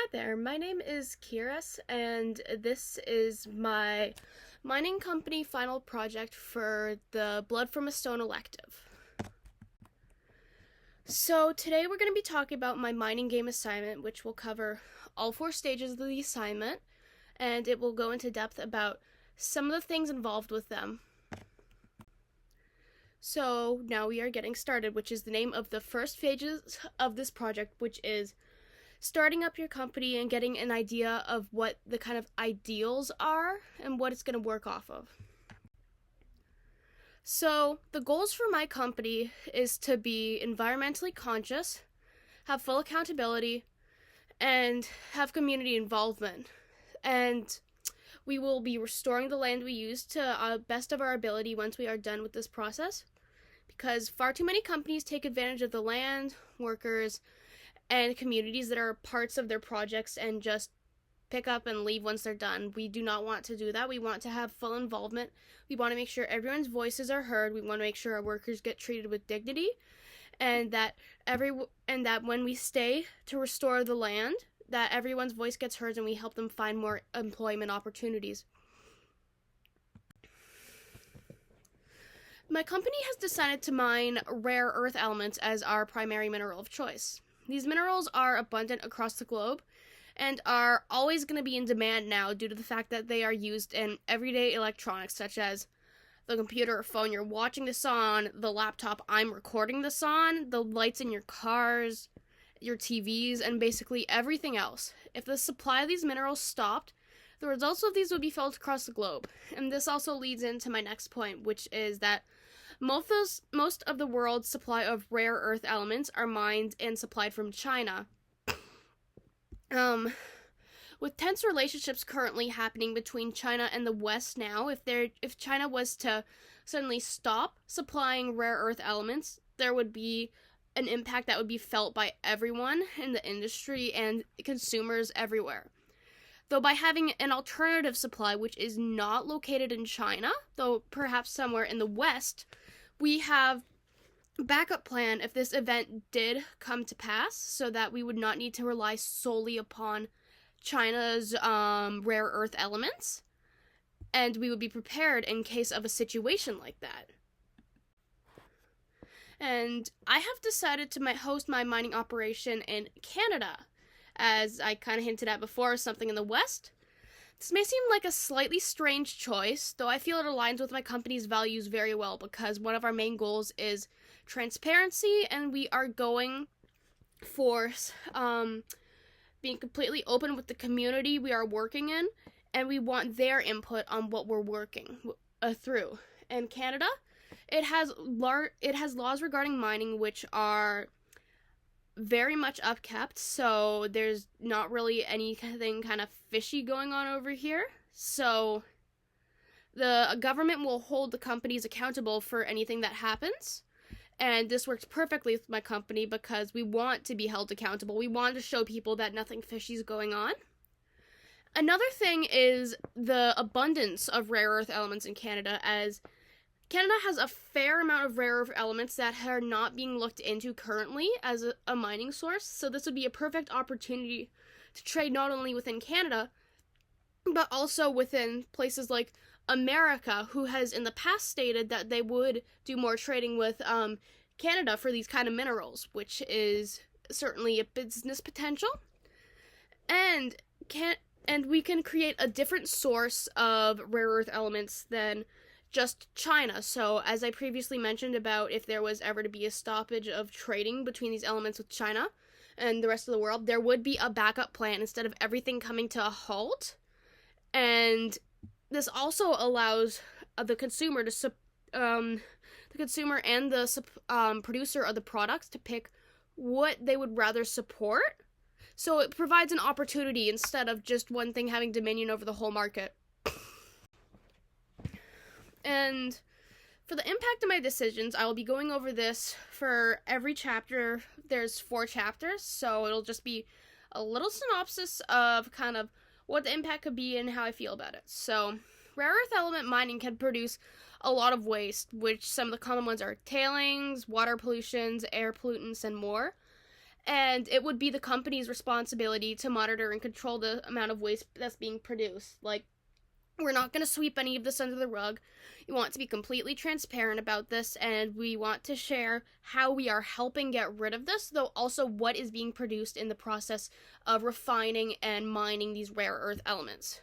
Hi there, my name is Kiras, and this is my mining company final project for the Blood from a Stone elective. So today we're going to be talking about my mining game assignment, which will cover all 4 stages of the assignment, and it will go into depth about some of the things involved with them. So now we are getting started, which is the name of the first phases of this project, which is starting up your company and getting an idea of what the kind of ideals are and what it's going to work off of. So the goals for my company is to be environmentally conscious, have full accountability, and have community involvement. And we will be restoring the land we use to best of our ability once we are done with this process, because far too many companies take advantage of the land, workers, and communities that are parts of their projects and just pick up and leave once they're done. We do not want to do that. We want to have full involvement. We want to make sure everyone's voices are heard. We want to make sure our workers get treated with dignity, and that when we stay to restore the land, that everyone's voice gets heard and we help them find more employment opportunities. My company has decided to mine rare earth elements as our primary mineral of choice. These minerals are abundant across the globe and are always going to be in demand now due to the fact that they are used in everyday electronics such as the computer or phone you're watching this on, the laptop I'm recording this on, the lights in your cars, your TVs, and basically everything else. If the supply of these minerals stopped, the results of these would be felt across the globe. And this also leads into my next point, which is that most of the world's supply of rare earth elements are mined and supplied from China. With tense relationships currently happening between China and the West now, if China was to suddenly stop supplying rare earth elements, there would be an impact that would be felt by everyone in the industry and consumers everywhere. Though by having an alternative supply which is not located in China, though perhaps somewhere in the West, we have a backup plan if this event did come to pass, so that we would not need to rely solely upon China's rare earth elements, and we would be prepared in case of a situation like that. And I have decided to host my mining operation in Canada, as I kind of hinted at before, something in the West. This may seem like a slightly strange choice, though I feel it aligns with my company's values very well, because one of our main goals is transparency, and we are going for being completely open with the community we are working in, and we want their input on what we're working through. In Canada, it has laws regarding mining which are very much upkept, so there's not really anything kind of fishy going on over here. So the government will hold the companies accountable for anything that happens, and this works perfectly with my company because we want to be held accountable. We want to show people that nothing fishy is going on. Another thing is the abundance of rare earth elements in Canada, as Canada has a fair amount of rare earth elements that are not being looked into currently as a mining source, so this would be a perfect opportunity to trade not only within Canada, but also within places like America, who has in the past stated that they would do more trading with Canada for these kind of minerals, which is certainly a business potential. And we can create a different source of rare earth elements than just China. So, as I previously mentioned about if there was ever to be a stoppage of trading between these elements with China and the rest of the world, there would be a backup plan instead of everything coming to a halt. And this also allows the consumer and the producer of the products to pick what they would rather support. So it provides an opportunity instead of just one thing having dominion over the whole market. And for the impact of my decisions, I will be going over this for every chapter. There's 4 chapters, so it'll just be a little synopsis of kind of what the impact could be and how I feel about it. So, rare earth element mining can produce a lot of waste, which some of the common ones are tailings, water pollutions, air pollutants, and more. And it would be the company's responsibility to monitor and control the amount of waste that's being produced. Like, we're not going to sweep any of this under the rug. We want to be completely transparent about this, and we want to share how we are helping get rid of this, though also what is being produced in the process of refining and mining these rare earth elements.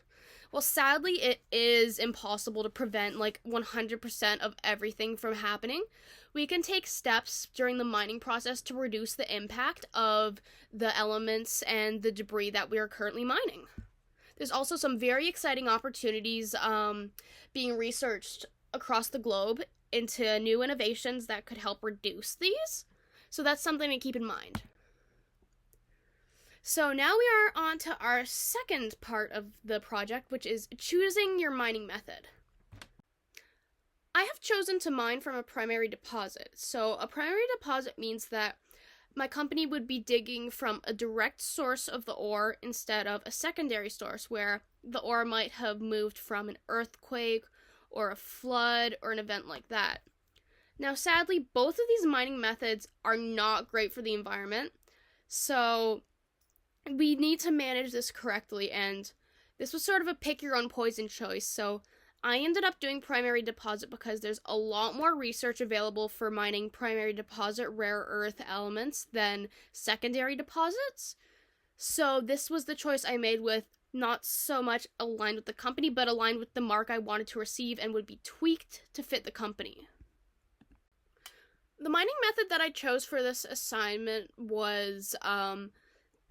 Well, sadly, it is impossible to prevent, 100% of everything from happening. We can take steps during the mining process to reduce the impact of the elements and the debris that we are currently mining. There's also some very exciting opportunities being researched across the globe into new innovations that could help reduce these. So that's something to keep in mind. So now we are on to our second part of the project, which is choosing your mining method. I have chosen to mine from a primary deposit. So a primary deposit means that my company would be digging from a direct source of the ore instead of a secondary source where the ore might have moved from an earthquake or a flood or an event like that. Now, sadly, both of these mining methods are not great for the environment, so we need to manage this correctly, and this was sort of a pick your own poison choice. So I ended up doing primary deposit because there's a lot more research available for mining primary deposit rare earth elements than secondary deposits. So this was the choice I made, with not so much aligned with the company, but aligned with the mark I wanted to receive and would be tweaked to fit the company. The mining method that I chose for this assignment was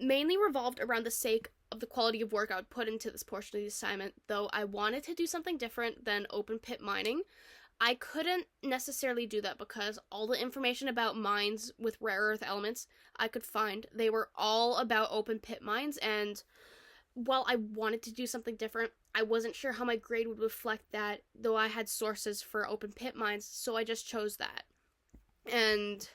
mainly revolved around the sake of the quality of work I would put into this portion of the assignment, though I wanted to do something different than open pit mining. I couldn't necessarily do that because all the information about mines with rare earth elements I could find, they were all about open pit mines, and while I wanted to do something different, I wasn't sure how my grade would reflect that, though I had sources for open pit mines, so I just chose that. And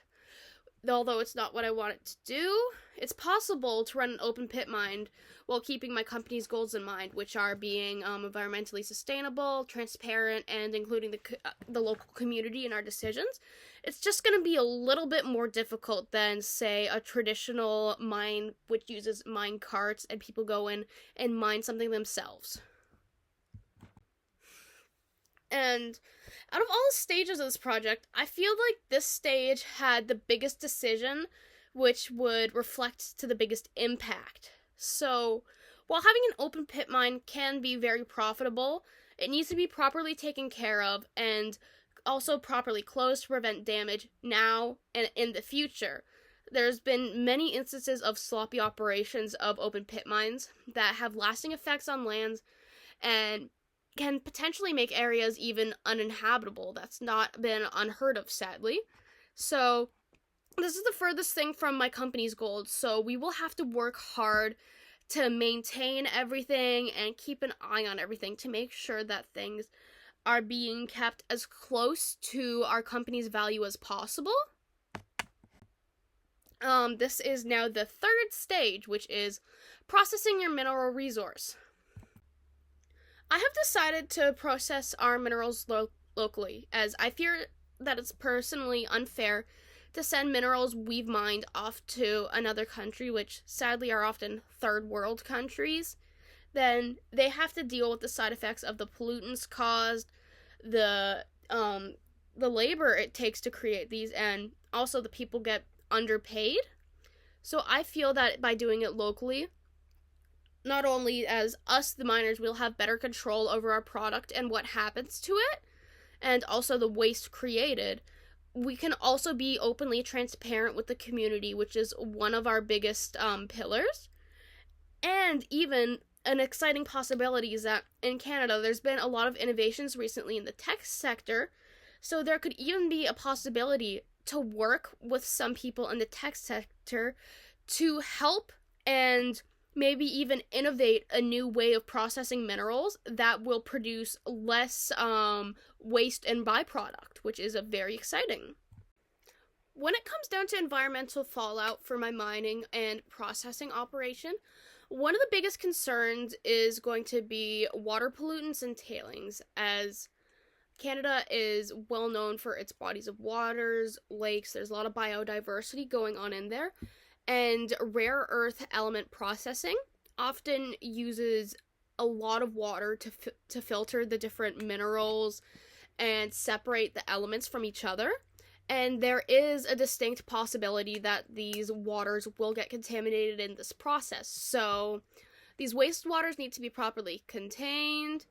although it's not what I wanted to do, it's possible to run an open pit mine while keeping my company's goals in mind, which are being environmentally sustainable, transparent, and including the local community in our decisions. It's just going to be a little bit more difficult than, say, a traditional mine which uses mine carts and people go in and mine something themselves. And out of all the stages of this project, I feel like this stage had the biggest decision, which would reflect to the biggest impact. So, while having an open pit mine can be very profitable, it needs to be properly taken care of and also properly closed to prevent damage now and in the future. There's been many instances of sloppy operations of open pit mines that have lasting effects on lands and can potentially make areas even uninhabitable. That's not been unheard of, sadly. So this is the furthest thing from my company's goals, so we will have to work hard to maintain everything and keep an eye on everything to make sure that things are being kept as close to our company's value as possible. This is now the third stage, which is processing your mineral resource. I have decided to process our minerals locally, as I fear that it's personally unfair to send minerals we've mined off to another country, which sadly are often third world countries. Then they have to deal with the side effects of the pollutants caused, the labor it takes to create these, and also the people get underpaid. So I feel that by doing it locally, not only as us, the miners, will have better control over our product and what happens to it, and also the waste created, we can also be openly transparent with the community, which is one of our biggest pillars. And even an exciting possibility is that in Canada, there's been a lot of innovations recently in the tech sector, so there could even be a possibility to work with some people in the tech sector to help and maybe even innovate a new way of processing minerals that will produce less waste and byproduct, which is very exciting. When it comes down to environmental fallout for my mining and processing operation, one of the biggest concerns is going to be water pollutants and tailings, as Canada is well known for its bodies of waters, lakes. There's a lot of biodiversity going on in there. And rare earth element processing often uses a lot of water to filter the different minerals and separate the elements from each other. And there is a distinct possibility that these waters will get contaminated in this process. So these wastewaters need to be properly contained,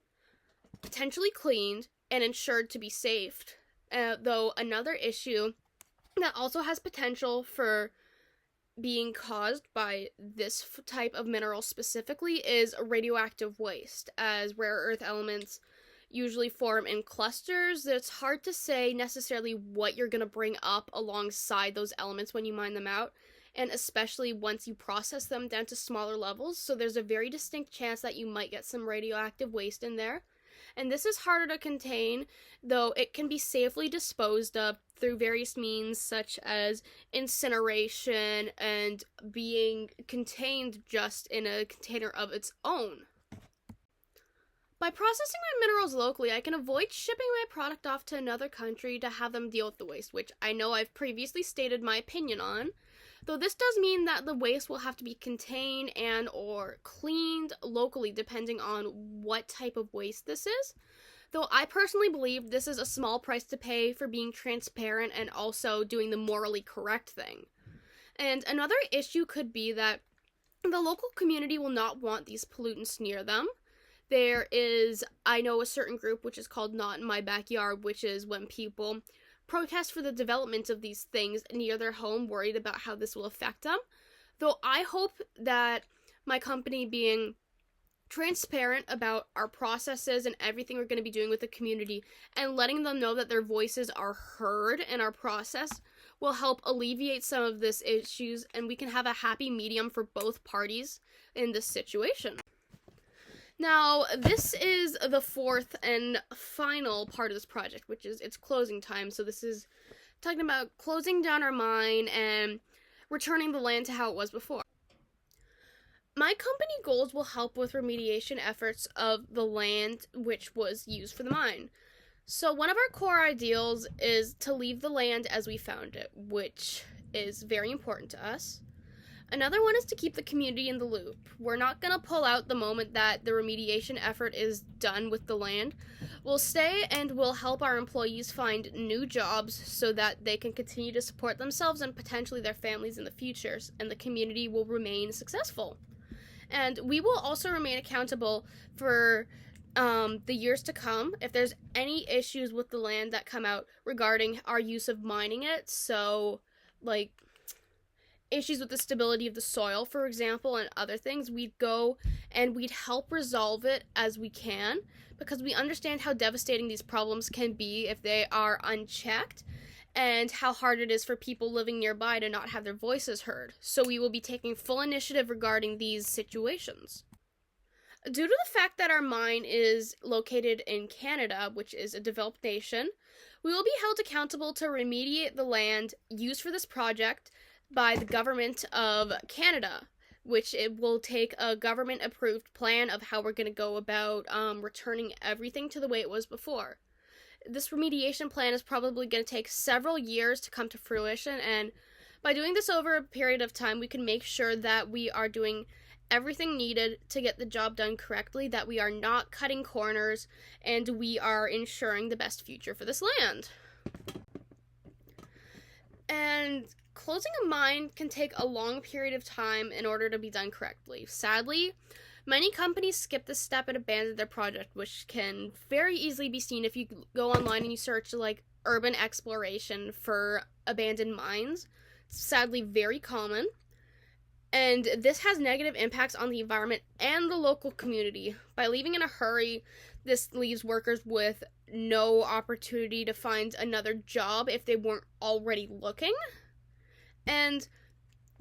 potentially cleaned, and ensured to be saved. Though another issue that also has potential for being caused by this type of mineral specifically is radioactive waste, as rare earth elements usually form in clusters. It's hard to say necessarily what you're going to bring up alongside those elements when you mine them out, and especially once you process them down to smaller levels. So there's a very distinct chance that you might get some radioactive waste in there. And this is harder to contain, though it can be safely disposed of through various means such as incineration and being contained just in a container of its own. By processing my minerals locally, I can avoid shipping my product off to another country to have them deal with the waste, which I know I've previously stated my opinion on. Though this does mean that the waste will have to be contained and or cleaned locally depending on what type of waste this is. Though I personally believe this is a small price to pay for being transparent and also doing the morally correct thing. And another issue could be that the local community will not want these pollutants near them. There is, I know a certain group which is called Not in My Backyard, which is when people protest for the development of these things near their home, worried about how this will affect them. Though I hope that my company being transparent about our processes and everything we're going to be doing with the community and letting them know that their voices are heard in our process will help alleviate some of this issues, and we can have a happy medium for both parties in this situation. Now, this is the fourth and final part of this project, which is its closing time. So this is talking about closing down our mine and returning the land to how it was before. My company goals will help with remediation efforts of the land which was used for the mine. So one of our core ideals is to leave the land as we found it, which is very important to us. Another one is to keep the community in the loop. We're not going to pull out the moment that the remediation effort is done with the land. We'll stay and we'll help our employees find new jobs so that they can continue to support themselves and potentially their families in the future, and the community will remain successful. And we will also remain accountable for the years to come if there's any issues with the land that come out regarding our use of mining it. So, like, issues with the stability of the soil, for example, and other things, we'd go and we'd help resolve it as we can, because we understand how devastating these problems can be if they are unchecked, and how hard it is for people living nearby to not have their voices heard. So we will be taking full initiative regarding these situations. Due to the fact that our mine is located in Canada, which is a developed nation, we will be held accountable to remediate the land used for this project by the government of Canada, which it will take a government-approved plan of how we're going to go about returning everything to the way it was before. This remediation plan is probably going to take several years to come to fruition, and by doing this over a period of time, we can make sure that we are doing everything needed to get the job done correctly, that we are not cutting corners, and we are ensuring the best future for this land. And closing a mine can take a long period of time in order to be done correctly. Sadly, many companies skip this step and abandon their project, which can very easily be seen if you go online and you search like urban exploration for abandoned mines. It's sadly very common, and this has negative impacts on the environment and the local community. By leaving in a hurry, this leaves workers with no opportunity to find another job if they weren't already looking. And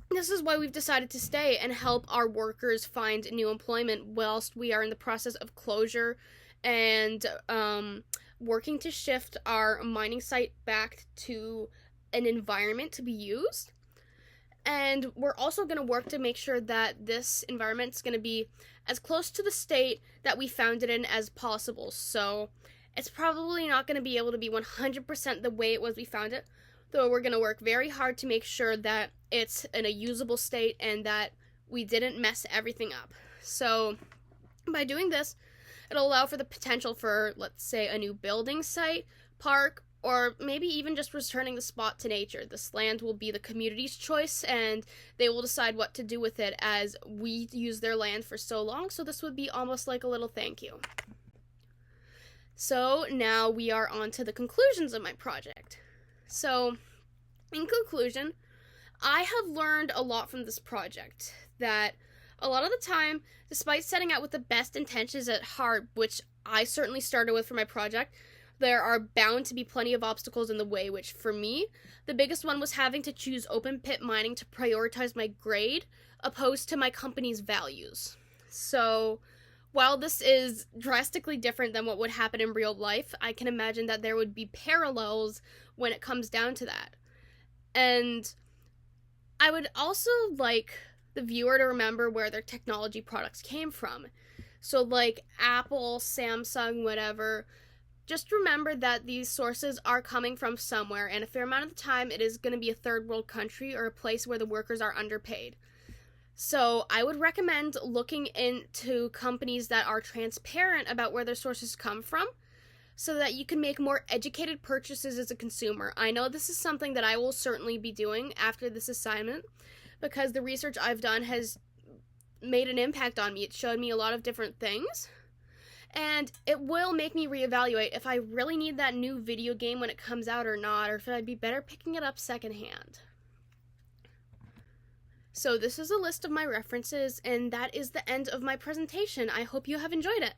this is why we've decided to stay and help our workers find new employment whilst we are in the process of closure and working to shift our mining site back to an environment to be used. And we're also going to work to make sure that this environment is going to be as close to the state that we found it in as possible. So it's probably not going to be able to be 100% the way it was we found it, though we're going to work very hard to make sure that it's in a usable state and that we didn't mess everything up. So by doing this, it'll allow for the potential for, let's say, a new building site, park, or maybe even just returning the spot to nature. This land will be the community's choice, and they will decide what to do with it, as we use their land for so long, so this would be almost like a little thank you. So now we are on to the conclusions of my project. So, in conclusion, I have learned a lot from this project, that a lot of the time, despite setting out with the best intentions at heart, which I certainly started with for my project, there are bound to be plenty of obstacles in the way, which for me, the biggest one was having to choose open pit mining to prioritize my grade, opposed to my company's values. So, while this is drastically different than what would happen in real life, I can imagine that there would be parallels when it comes down to that. And I would also like the viewer to remember where their technology products came from. So like Apple, Samsung, whatever, just remember that these sources are coming from somewhere, and a fair amount of the time it is going to be a third world country or a place where the workers are underpaid. So I would recommend looking into companies that are transparent about where their sources come from, so that you can make more educated purchases as a consumer. I know this is something that I will certainly be doing after this assignment, because the research I've done has made an impact on me. It showed me a lot of different things, and it will make me reevaluate if I really need that new video game when it comes out or not, or if I'd be better picking it up secondhand. So this is a list of my references, and that is the end of my presentation. I hope you have enjoyed it.